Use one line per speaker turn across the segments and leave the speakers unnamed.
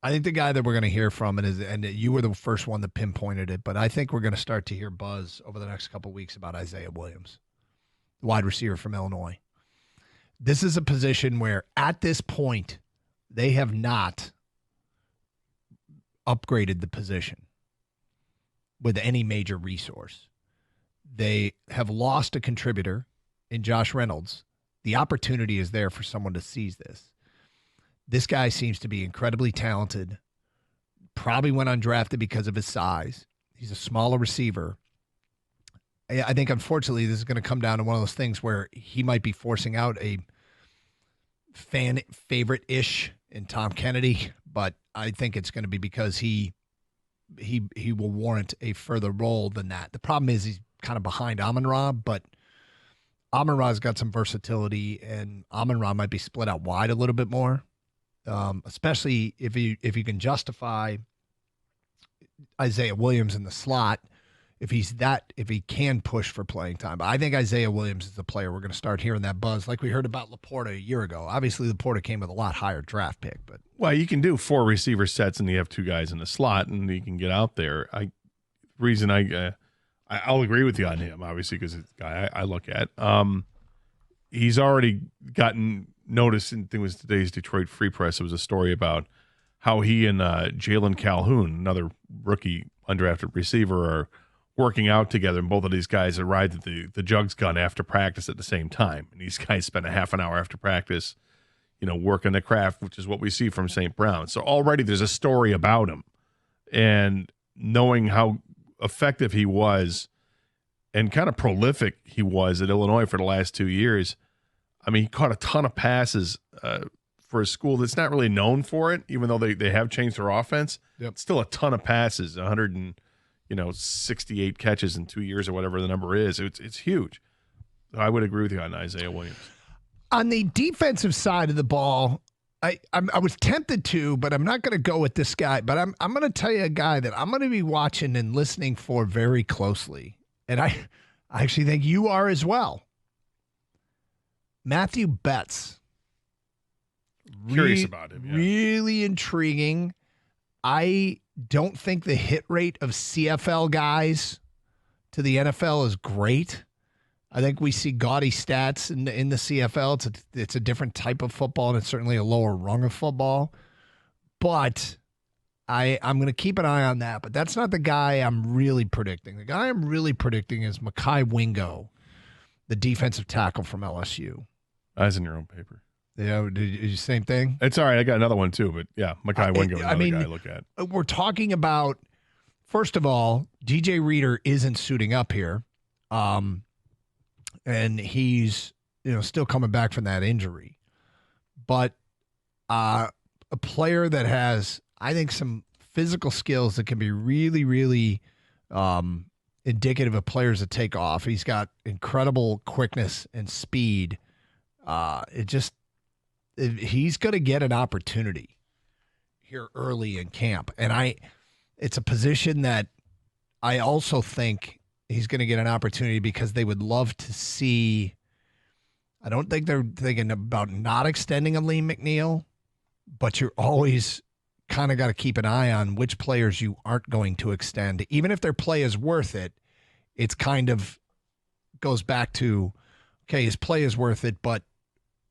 I think the guy that we're going to hear from, and you were the first one that pinpointed it, but I think we're going to start to hear buzz over the next couple of weeks about Isaiah Williams, wide receiver from Illinois. This is a position where, at this point, they have not upgraded the position with any major resource. They have lost a contributor in Josh Reynolds. The opportunity is there for someone to seize this. This guy seems to be incredibly talented, probably went undrafted because of his size. He's a smaller receiver. I think, unfortunately, this is going to come down to one of those things where he might be forcing out a fan favorite-ish in Tom Kennedy, but I think it's going to be because he will warrant a further role than that. The problem is he's kind of behind Amon-Ra, but Amon-Ra's got some versatility, and Amon-Ra might be split out wide a little bit more, especially if you can justify Isaiah Williams in the slot. If he can push for playing time. But I think Isaiah Williams is the player we're going to start hearing that buzz like we heard about Laporta a year ago. Obviously, Laporta came with a lot higher draft pick. But
well, you can do 4 receiver sets and you have 2 guys in the slot and you can get out there. I'll agree with you on him, obviously, because it's a guy I look at. He's already gotten notice, and I think it was today's Detroit Free Press. It was a story about how he and Jalen Calhoun, another rookie undrafted receiver, are working out together, and both of these guys arrived at the jugs gun after practice at the same time. And these guys spent a half an hour after practice, working the craft, which is what we see from St. Brown. So already there's a story about him. And knowing how effective he was and kind of prolific he was at Illinois for the last 2 years, I mean, he caught a ton of passes for a school that's not really known for it, even though they have changed their offense.
Yep.
Still a ton of passes, 68 catches in 2 years or whatever the number is. It's huge. I would agree with you on Isaiah Williams.
On the defensive side of the ball, I was tempted to, but I'm not going to go with this guy. But I'm going to tell you a guy that I'm going to be watching and listening for very closely. And I actually think you are as well. Matthew Betts.
Curious about him. Yeah.
Really intriguing. I don't think the hit rate of CFL guys to the NFL is great. I think we see gaudy stats in the CFL. It's a different type of football, and it's certainly a lower rung of football. But I'm going to keep an eye on that. But that's not the guy I'm really predicting. The guy I'm really predicting is Mekhi Wingo, the defensive tackle from LSU.
Eyes in your own paper.
Yeah, did you same thing?
It's all right. I got another one too, but yeah, Mekhi Wingo is another guy I look at.
We're talking about, first of all, DJ Reader isn't suiting up here, and he's still coming back from that injury. But a player that has, I think, some physical skills that can be really, really indicative of players that take off. He's got incredible quickness and speed. He's going to get an opportunity here early in camp. And it's a position that I also think he's going to get an opportunity because they would love to see. I don't think they're thinking about not extending a Lee McNeil, but you're always kind of got to keep an eye on which players you aren't going to extend. Even if their play is worth it, it's kind of goes back to, okay, his play is worth it, but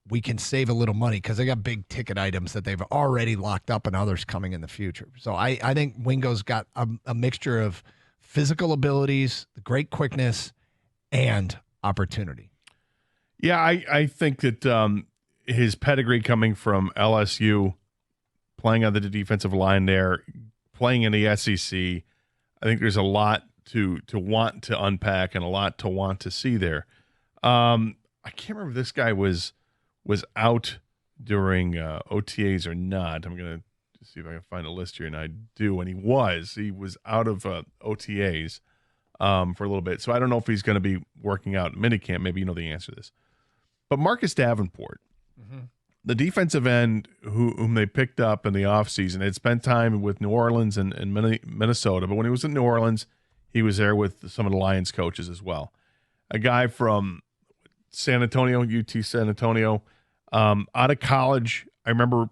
we can save a little money because they got big ticket items that they've already locked up and others coming in the future. So I think Wingo's got a mixture of physical abilities, the great quickness, and opportunity.
Yeah, I think that his pedigree coming from LSU, playing on the defensive line there, playing in the SEC, I think there's a lot to want to unpack and a lot to want to see there. I can't remember if this guy was out during OTAs or not. I'm going to see if I can find a list here, and I do. And he was out of OTAs for a little bit. So I don't know if he's going to be working out in minicamp. Maybe you know the answer to this. But Marcus Davenport, the defensive end whom they picked up in the offseason, had spent time with New Orleans and Minnesota. But when he was in New Orleans, he was there with some of the Lions coaches as well. A guy from San Antonio, UT San Antonio, out of college. I remember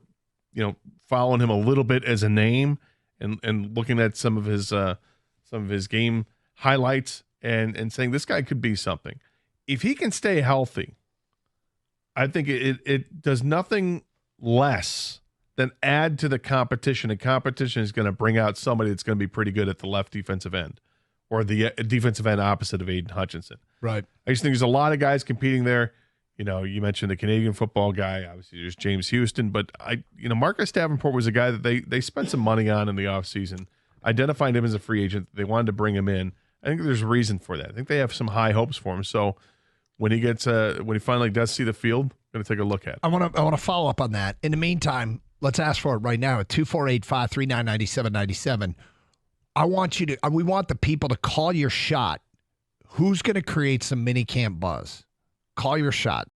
following him a little bit as a name and looking at some of his game highlights and saying this guy could be something. If he can stay healthy, I think it does nothing less than add to the competition. And competition is going to bring out somebody that's going to be pretty good at the left defensive end or the defensive end opposite of Aiden Hutchinson.
Right.
I just think there's a lot of guys competing there. You mentioned the Canadian football guy. Obviously, there's James Houston. But, Marcus Davenport was a guy that they spent some money on in the offseason, identified him as a free agent. They wanted to bring him in. I think there's a reason for that. I think they have some high hopes for him. So when he finally does see the field, I'm going to take a look at it.
I want to follow up on that. In the meantime, let's ask for it right now at 248-539-9797. We want the people to call your shot. Who's going to create some minicamp buzz? Call your shot.